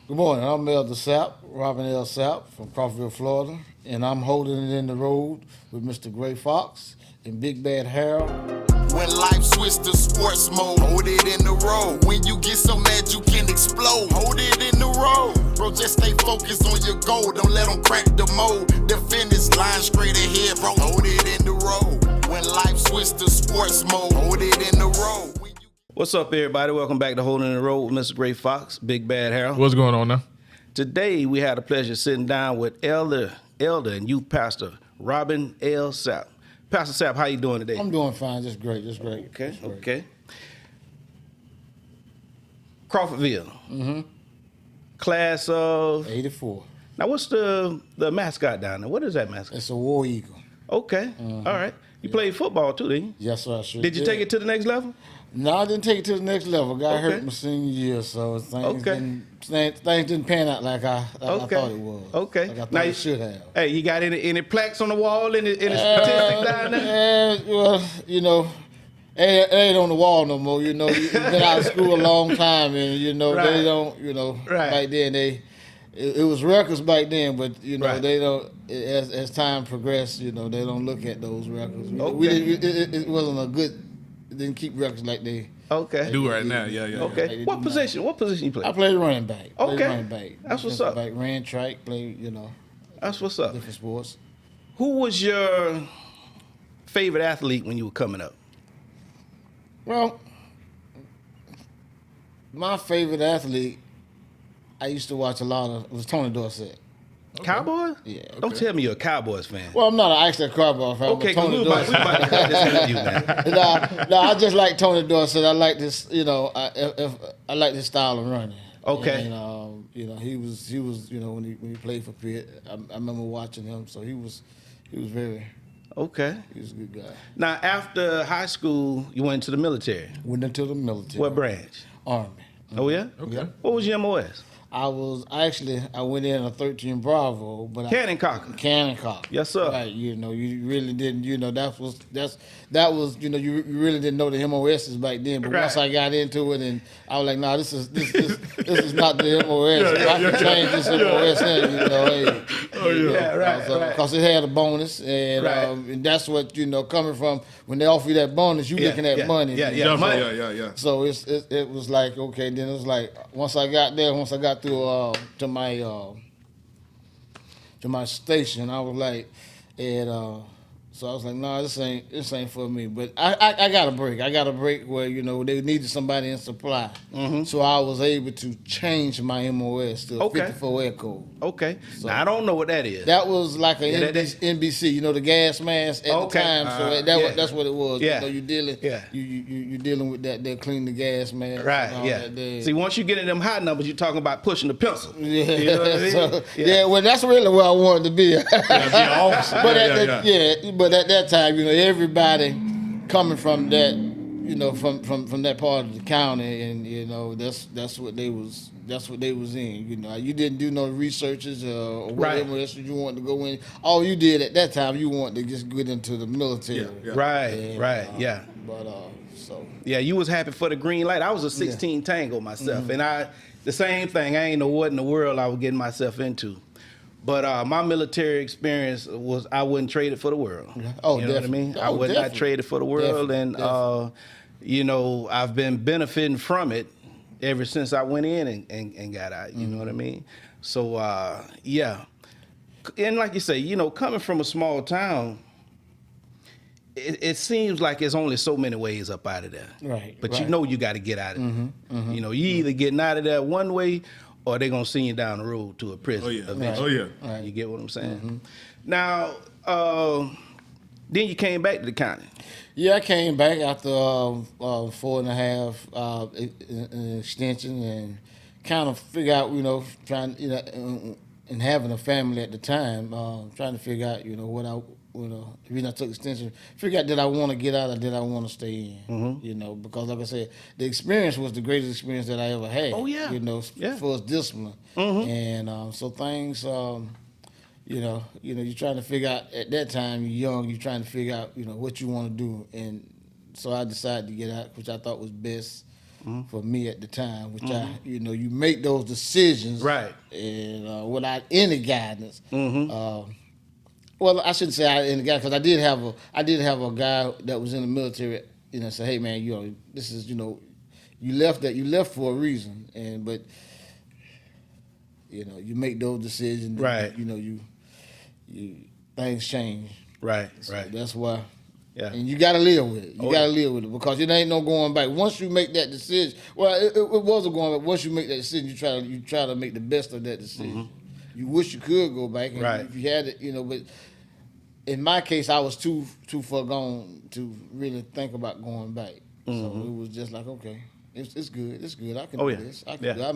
Good morning. I'm Elder Sapp, Robin L. Sapp from Crawfordville, Florida, and I'm holding it in the road with Mr. Gray Fox and Big Bad Harold. When life switch to sports mode, hold it in the road. When you get so mad you can explode, hold it in the road. Bro, just stay focused on your goal. Don't let them crack the mold. The finish line straight ahead, bro. Hold it in the road. When life switch to sports mode, hold it in the road. What's up, everybody? Welcome back to Holding the Road with Mr. Gray Fox, Big Bad Harold. What's going on now? Today, we had the pleasure of sitting down with Elder and youth pastor Robin L. Sapp. Pastor Sapp, how you doing today? I'm doing fine. Just great. Okay, okay. Crawfordville. Mm-hmm. Class of 84. Now, what's the mascot down there? What is that mascot? It's a war eagle. Okay, all right. You played football too, didn't you? Yes, sir. I sure Did you take it to the next level? No, I didn't take it to the next level. Got Okay. hurt my senior year, so things Okay. didn't pan out like I thought it was. Okay. Like I thought Now it should have. Hey, you got any plaques on the wall, any statistics down there? Well, it ain't on the wall no more. You've been out of school a long time, and Right. they don't. Right. Back then it was records back then, but Right. they don't. As time progressed, they don't look at those records. Okay. It wasn't a good. It didn't keep records like they. Okay. Do right now, yeah. Okay. They What do position? What position you play? I played running back. Okay. That's what's up. Back, ran track, played That's what's up. different sports. Who was your favorite athlete when you were coming up? Well, my favorite athlete, I used to watch a lot of, was Tony Dorsett. Cowboys? Yeah. Don't tell me you're a Cowboys fan. Well, I'm not actually a Cowboy fan. Okay, but because Tony we about Dorsett. to cut this interview, man. No, I just like Tony Dorsett. I like this, I like his style of running. Okay. And he was, when he played for Pitt, I remember watching him. So he was very, Okay. he was a good guy. Now, after high school, you went into the military. Went into the military. What branch? Army. Oh, yeah? Okay. What was your MOS? I went in a 13 Bravo, but Cannon cocker. Cannon cock. Yes, sir. Right, you really didn't, that was, you really didn't know the MOSs back then. But Right. once I got into it, and I was like, nah, this is not the MOS. I can change this MOS in, hey. Oh, yeah. Yeah, right. Because it had a bonus, and Right. and that's what coming from when they offer you that bonus, you looking at money. Yeah. Definitely, Money. yeah. So it was like, okay. Then it was like once I got through to my station, I was like, and so I was like, nah, this ain't for me. But I got a break. I got a break where they needed somebody in supply, so I was able to change my MOS to a Okay. 54 air code. Okay. So- now, I don't know what that is. That was like a Yeah, that- NBC, the gas mask at Okay. the time. So that's what it was. Yeah. You dealing, Yeah. you dealing with that. They're cleaning the gas mask. Right, and all yeah. that there. See, once you get in them high numbers, you're talking about pushing the pencil. Yeah, You know what I mean? so, well, that's really where I wanted to be. Officer. But at that time, everybody coming from that, from that part of the county, and that's what they was in. You didn't do no researches or whatever Right. else you wanted to go in. All you did at that time, you wanted to just get into the military. Yeah. Right, And, right, yeah. But so Yeah, you was happy for the green light. I was a 16 Tango myself, and the same thing. I ain't know what in the world I was getting myself into. But my military experience was I wouldn't trade it for the world. Oh, you know what I mean? definitely. I Oh, would not definitely. trade it for the world, Definitely. and I've been benefiting from it ever since I went in and got out. You know what I mean? So yeah, and like you say, coming from a small town. It seems like there's only so many ways up out of there. Right, But right. you got to get out of there. You either getting out of there one way or they're going to send you down the road to a prison. Oh, yeah. eventually. Oh, yeah. Right. You get what I'm saying? Now, then you came back to the county. Yeah, I came back after 4.5 an extension and kind of figure out, trying, and having a family at the time, trying to figure out, what I, the reason I took extension, figure out did I want to get out or did I want to stay in, because like I said, the experience was the greatest experience that I ever had. Oh, yeah. Yeah. For discipline. And so things, you're trying to figure out at that time, you're young, you're trying to figure out, what you want to do. And so I decided to get out, which I thought was best. for me at the time, which you make those decisions, Right. and without any guidance. Mm-hmm. Well, I shouldn't say I had any guidance because I did have a guy that was in the military. Say, hey man, this is you left for a reason, but you make those decisions, Right. You things change. Right. So Right. that's why. Yeah. And you got to live with it. You got to live with it because it ain't no going back. Once you make that decision, well, it was a going back. Once you make that decision, you try to make the best of that decision. You wish you could go back, and Right. if you had it, but in my case, I was too far gone to really think about going back. So it was just like, okay, it's good. It's good. I can do this. I can do it. I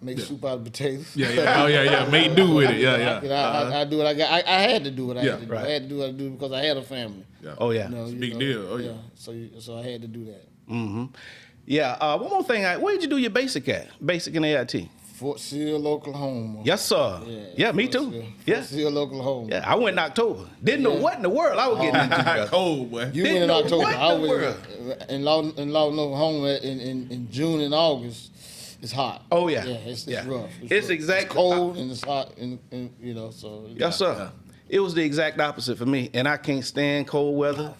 make soup out of potatoes. Yeah. Oh yeah. Make do with it. Yeah. I do what I got. I had to do what I had to do. Right. I had to do what I do because I had a family. Yeah. Oh yeah. It's a big deal. Oh yeah. So I had to do that. Mm-hmm. Yeah. One more thing. Where did you do your basic at? Basic in AIT. Fort Sill, Oklahoma. Yes, sir. Yeah, me Fort too. Sill. Yeah. Fort Sill, Oklahoma. Yeah, I went in October. Didn't know what in the world I was getting into. brother. Cold boy. You Didn't went in know October. what in I the world. went in Lawton, Oklahoma in June and August. It's hot. Oh, yeah. It's Yeah. rough. It's rough. exactly- It's cold and it's hot and so. Yes, sir. It was the exact opposite for me, and I can't stand cold weather.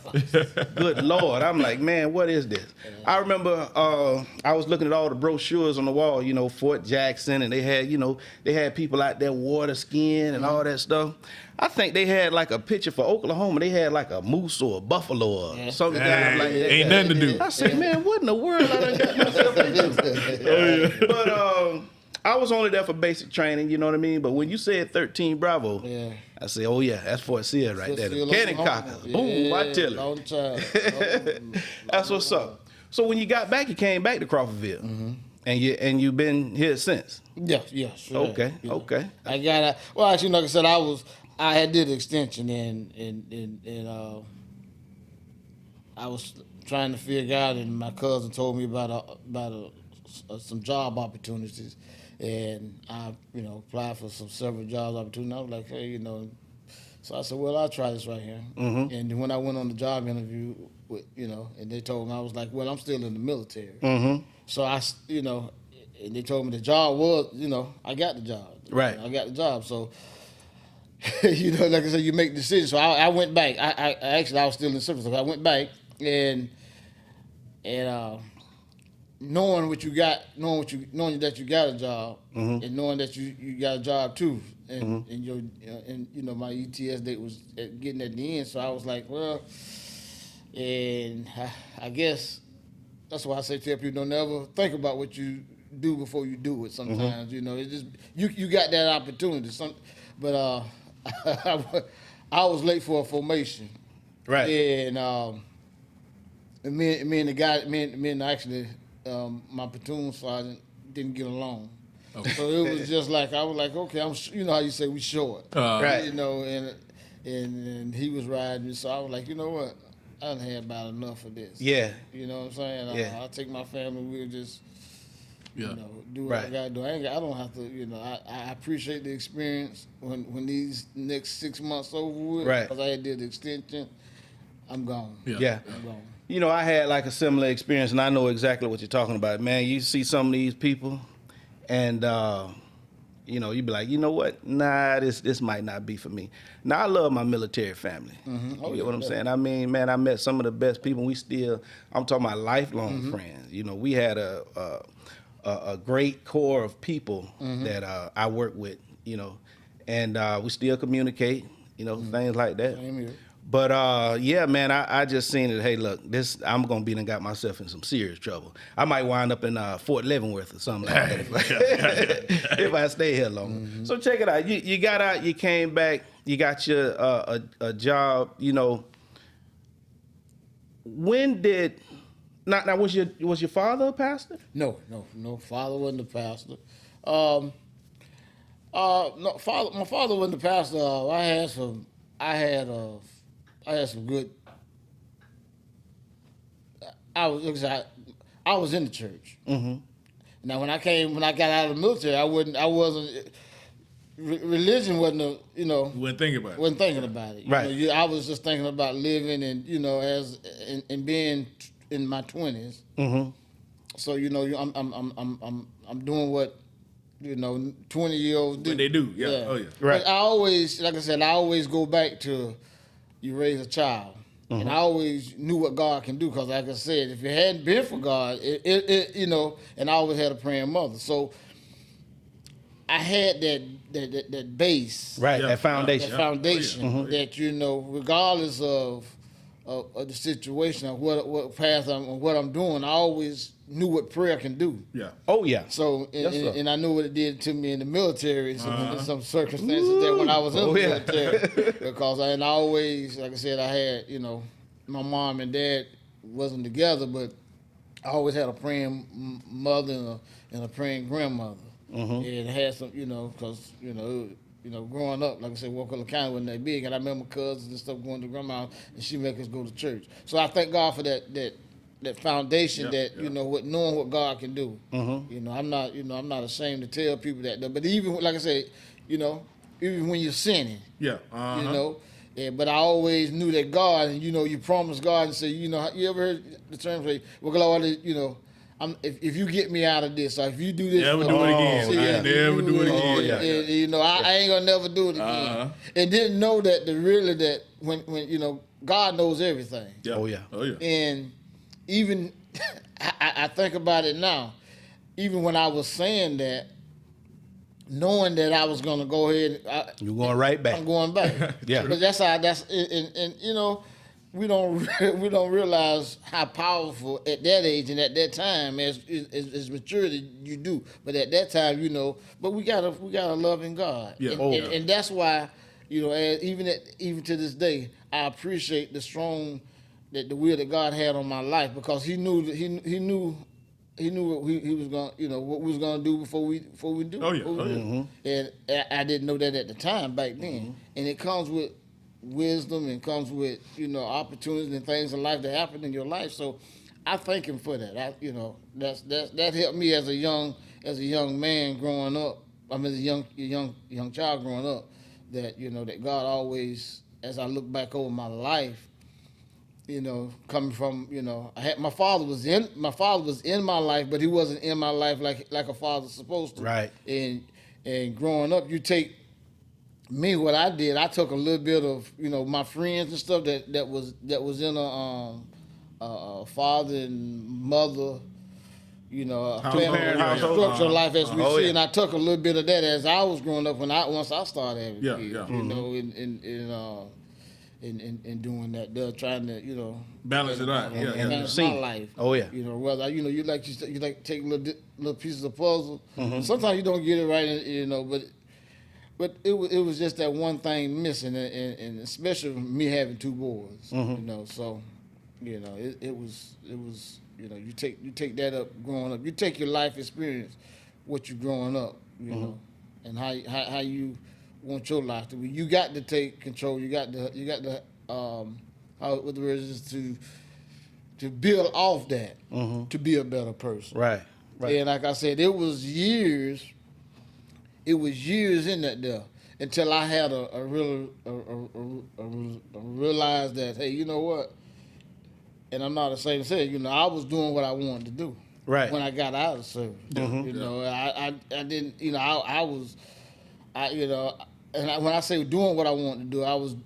Good Lord, I'm like, man, what is this? I remember I was looking at all the brochures on the wall, Fort Jackson, and they had people out there water skiing and all that stuff. I think they had like a picture for Oklahoma. They had like a moose or a buffalo or something down like that. Ain't nothing to do. I said, man, what in the world I done got myself into? But I was only there for basic training, you know what I mean? But when you said 13 Bravo, I said, oh yeah, that's Fort Sill right there. The cannon cocker. Boom, I tell you. Long time. That's what's up. So when you got back, you came back to Crawfordville. And you've been here since. Yeah, sure. Okay, okay. I got well, actually, like I said, I had did extension and I was trying to figure out, and my cousin told me about some job opportunities, and I applied for several job opportunities. I was like, hey, so I said, well, I'll try this right here. And when I went on the job interview, and they told me, I was like, well, I'm still in the military. So and they told me the job was, I got the job. Right. I got the job. So, like I said, you make decisions. So I went back. I was still in service. So I went back and knowing what you got, knowing that you got a job, and knowing that you got a job too, and my ETS date was getting at the end. So I was like, well, and I guess that's why I say to people, don't never think about what you do before you do it. Sometimes it's just you got that opportunity. But I was late for a formation, Right. and me and the guy, me and actually my platoon sergeant didn't get along. Okay. So it was just like I was like, okay, how you say we short, Right. and he was riding me, so I was like, you know what, I done had about enough of this. Yeah. You know what I'm saying? Yeah. I'll take my family. We'll just, do what Right. I gotta do. I don't have to. I appreciate the experience when these next 6 months over with. Right. Because I did the extension. I'm gone. Yeah. I'm gone. I had like a similar experience, and I know exactly what you're talking about. Man, you see some of these people, and you be like, you know what? Nah, this might not be for me. Now, I love my military family. Oh, You know what I'm saying? I mean, man, I met some of the best people. I'm talking about lifelong friends. We had a great core of people that I work with, and we still communicate, things like that. Same here. But yeah, man, I just seen it. Hey, look, I'm gonna be and got myself in some serious trouble. I might wind up in Fort Leavenworth or something like that if I stay here longer. So check it out. You got out. You came back. You got your a job. When did? Now was your father a pastor? No. Father wasn't a pastor. No, my father wasn't a pastor. I had some good. I was in the church. Now when I got out of the military, I wasn't. Religion wasn't Wasn't thinking about it. Wasn't thinking about it. Right. I was just thinking about living and and being in my 20s. Mm-hmm. So I'm doing what 20-year-olds do. What they do, yeah. Oh, yeah. Right. But I always, like I said, I always go back to you raise a child. And I always knew what God can do because, like I said, if it hadn't been for God, and I always had a praying mother. So I had that base, Right, Yeah. that foundation. that foundation that regardless of the situation of what path what I'm doing, I always knew what prayer can do. Yeah. Oh, yeah. So Yes, sir. and I knew what it did to me in the military in some circumstances that when I was in the military because I always, like I said, I had my mom and dad wasn't together, but I always had a praying mother and a praying grandmother, and I had some because growing up, like I said, Walker County wasn't that big, and I remember cousins and stuff going to grandma, and she make us go to church. So I thank God for that foundation knowing what God can do. I'm not ashamed to tell people that. But even like I said, even when you're sinning, Yeah. but I always knew that God, and you promise God and say, you ever heard the term say, well, Lord, if you get me out of this, or if you do this, Never for do me, it again. Never do it again. I ain't gonna never do it again. And didn't know that when God knows everything. Yeah. Oh, yeah. Oh, yeah. And even I think about it now, even when I was saying that, knowing that I was going to go ahead, You're going right back. I'm going back. Yeah. But and we don't realize how powerful at that age and at that time as maturity you do. But at that time, but we got a loving God. Yeah. And that's why, even to this day, I appreciate the strong the will that God had on my life because He knew what he was going, what we was going to do before we do. Oh yeah. And I didn't know that at the time back then. And it comes with wisdom and comes with opportunities and things in life that happen in your life. So I thank Him for that. That helped me as a young man growing up. I mean, as a young child growing up. That that God always, as I look back over my life. Coming from, my father was in my life, but he wasn't in my life like a father's supposed to. Right. And growing up, you take me, what I did, I took a little bit of, my friends and stuff that was in a father and mother, family household. structure life as we see, yeah. and I took a little bit of that as I was growing up once I started having kids, Yeah. And doing that, they're trying to, Balance it out. Yeah. balance my life. Oh, yeah. Whether you like take little pieces of puzzle. Sometimes you don't get it right, but it was just that one thing missing, and especially me having two boys. So it was you take that up growing up. You take your life experience, what you growing up, and how you want your life to be. You got to take control. You got to what the word is to build off that to be a better person. Right. And like I said, it was years in that there until I had a realize that, hey, you know what? And I'm not ashamed to say, I was doing what I wanted to do. Right. When I got out of service. I didn't, when I say doing what I wanted to do, I was,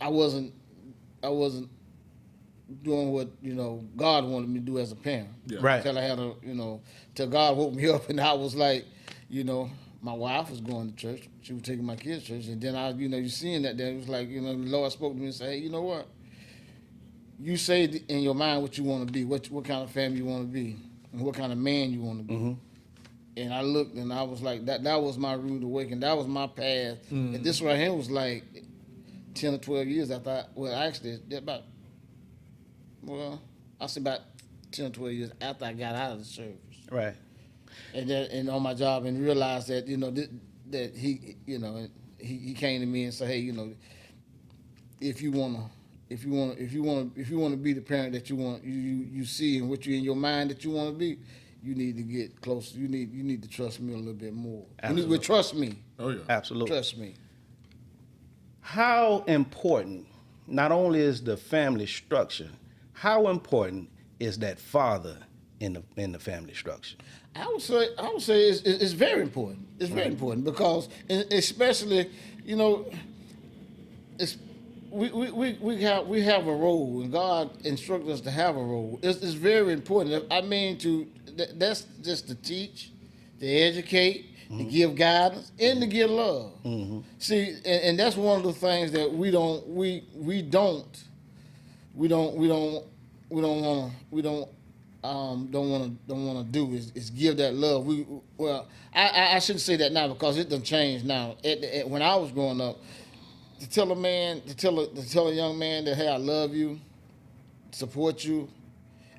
I wasn't doing what, God wanted me to do as a parent. Yeah. Right. Until I had till God woke me up and I was like, my wife was going to church. She was taking my kids to church. And then you seeing that there, it was like, the Lord spoke to me and said, hey, you know what? You say in your mind what you want to be, what kind of family you want to be, and what kind of man you want to be. And I looked and I was like, that was my rude awakening. That was my path. And this right here was like 10 or 12 years after I say about 10 or 12 years after I got out of the service. Right. And on my job and realized that, that he, he came to me and said, hey, if you want to be the parent that you see and what you in your mind that you want to be, you need to get closer. You need to trust me a little bit more. Absolutely. You need to trust me. Oh yeah. Absolutely. Trust me. How important not only is the family structure, How important is that father in the family structure? I would say it's very important. It's very important because especially, you know, it's we have a role, and God instructed us to have a role. It's very important. I mean, that's just to teach, to educate, to give guidance, and to give love. See, and that's one of the things that we don't want to do is give that love. I shouldn't say that now because it done changed now. When I was growing up, to tell a young man that, hey, I love you, support you,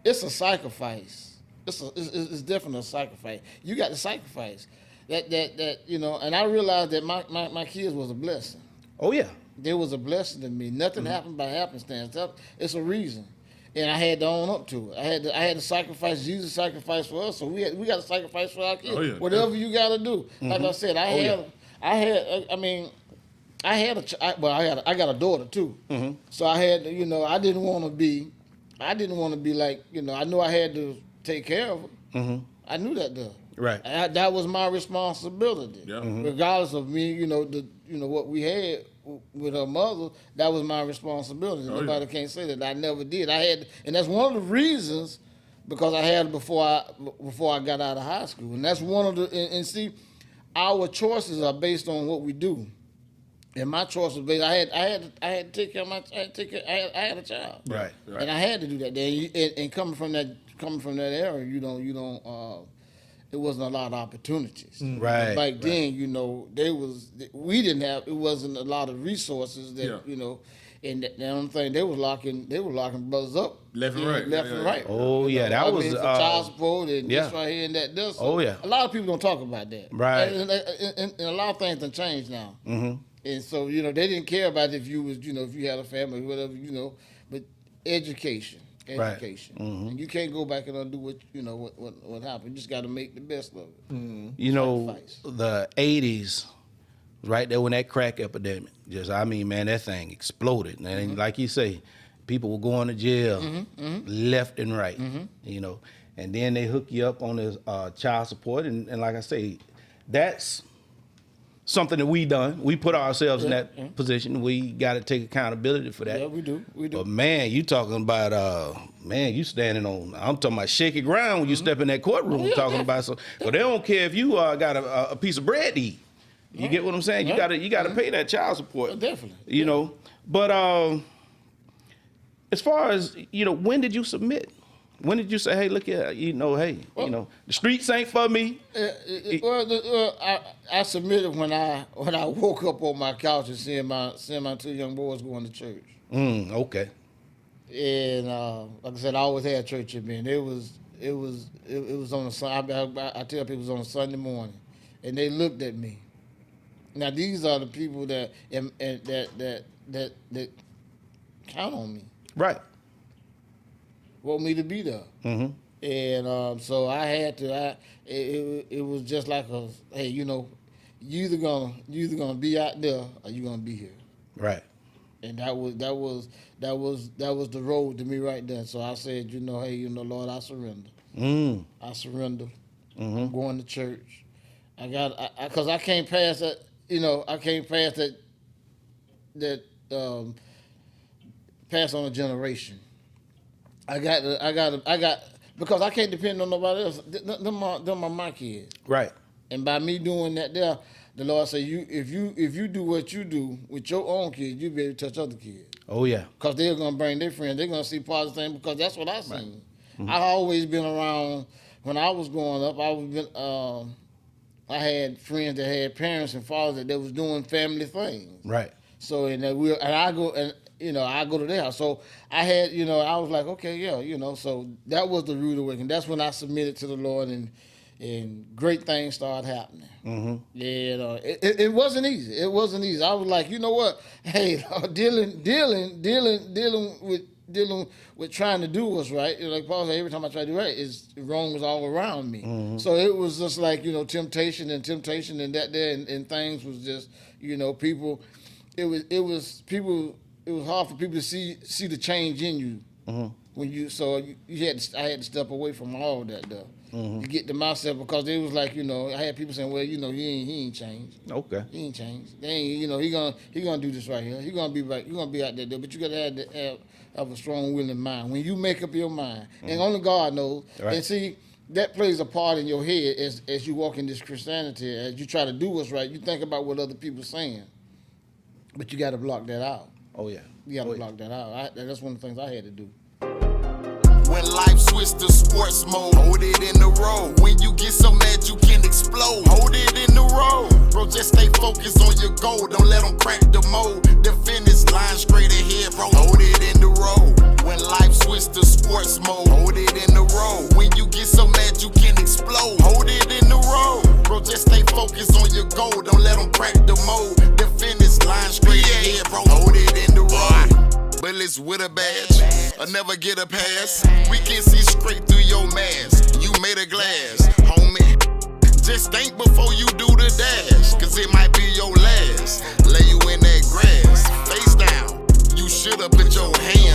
it's a sacrifice. It's definitely a sacrifice. You got to sacrifice that you know. And I realized that my kids was a blessing. Oh yeah. They was a blessing to me. Nothing happened by happenstance. It's a reason. And I had to own up to it. I had to sacrifice. Jesus sacrificed for us, so we got to sacrifice for our kids. Oh, yeah. Whatever you got to do. Like I said, I got a daughter too. So I had to, you know, I didn't want to be like, you know, I knew I had to take care of her. I knew that though. Right. That was my responsibility. Yeah. Regardless of me, you know, what we had with her mother, that was my responsibility. Nobody can't say that I never did. I had, and that's one of the reasons because I had it before I got out of high school, and that's one of the. And see, our choices are based on what we do. And my choice was based. I had to take care of my. I had a child. Right. And I had to do that. And coming from that era, you don't. It wasn't a lot of opportunities. Right. Back then, you know, we didn't have. It wasn't a lot of resources that you know. And the only thing they were locking brothers up left and right. left and right. Oh yeah, that was for child support and yeah. this right here and that. This. So Oh, yeah. a lot of people don't talk about that. Right. And a lot of things have changed now. And so, you know, they didn't care about if you had a family, whatever, you know, but education. Right. And you can't go back and undo what happened. You just got to make the best of it. You know, Sacrifice. the 80s, right there when that crack epidemic, man, that thing exploded. And like you say, people were going to jail left and right, you know. And then they hook you up on this child support. And like I say, that's something that we done. We put ourselves in that position. We got to take accountability for that. Yeah, we do. But man, you talking about you standing on. I'm talking about shaky ground when you step in that courtroom. Talking about so they don't care if you got a piece of bread to eat. You get what I'm saying? You gotta pay that child support. Definitely. You know, but as far as when did you submit? When did you say, hey, look here, the streets ain't for me? I submitted when I woke up on my couch and seeing my two young boys going to church. Okay. And like I said, I always had church in me, and it was on a Sunday. I tell people it was on a Sunday morning, and they looked at me. Now these are the people that count on me. Right. Want me to be there. And so I had to. It was just like hey, you either gonna be out there or you gonna be here. Right. And that was the road to me right there. So I said, hey, Lord, I surrender. I surrender. I'm going to church. Because I can't pass that. I can't pass that pass on a generation. I got because I can't depend on nobody else. Them are my kids. Right. And by me doing that there, the Lord said, if you do what you do with your own kids, you'll be able to touch other kids. Oh yeah. Because they're gonna bring their friends. They're gonna see positive things because that's what I seen. I've always been around. When I was growing up, I had friends that had parents and fathers that was doing family things. Right. So I go to their house. So I had, I was like, okay, yeah, so that was the rude awakening. That's when I submitted to the Lord and great things started happening. It wasn't easy. It wasn't easy. I was like, you know what? Hey, dealing with trying to do what's right. Like Paul said, every time I try to do right, wrong was all around me. So it was just like, temptation and that there and things was just, people. It was hard for people to see the change in you when you I had to step away from all that though. To get to myself, because it was like, I had people saying, well, he ain't changed. Okay. He ain't changed. They ain't, he gonna do this right here. He gonna be right. He gonna be out there. But you gotta have a strong willing mind. When you make up your mind, and only God knows. Right. And see, that plays a part in your head as you walk in this Christianity. As you try to do what's right, you think about what other people saying, but you got to block that out. Oh yeah. You got to block that out. That's one of the things I had to do. When life switch to sports mode, hold it in the road. When you get so mad you can explode, hold it in the road. Bro, just stay focused on your goal. Don't let them crack the mold. The finish line straight ahead, bro. Hold it in the road. When life switch to sports mode, hold it in the road. When you get so mad you can explode, hold it in the road. Bro, just stay focused on your goal. Don't let them crack the mold. The finish line straight ahead, bro. Hold it in the road. Bullets with a badge, I'll never get a pass. We can see straight through your mask. You made of glass, homie. Just think before you do the dash, cause it might be your last. Lay you in that grass, face down. You shoulda put your hand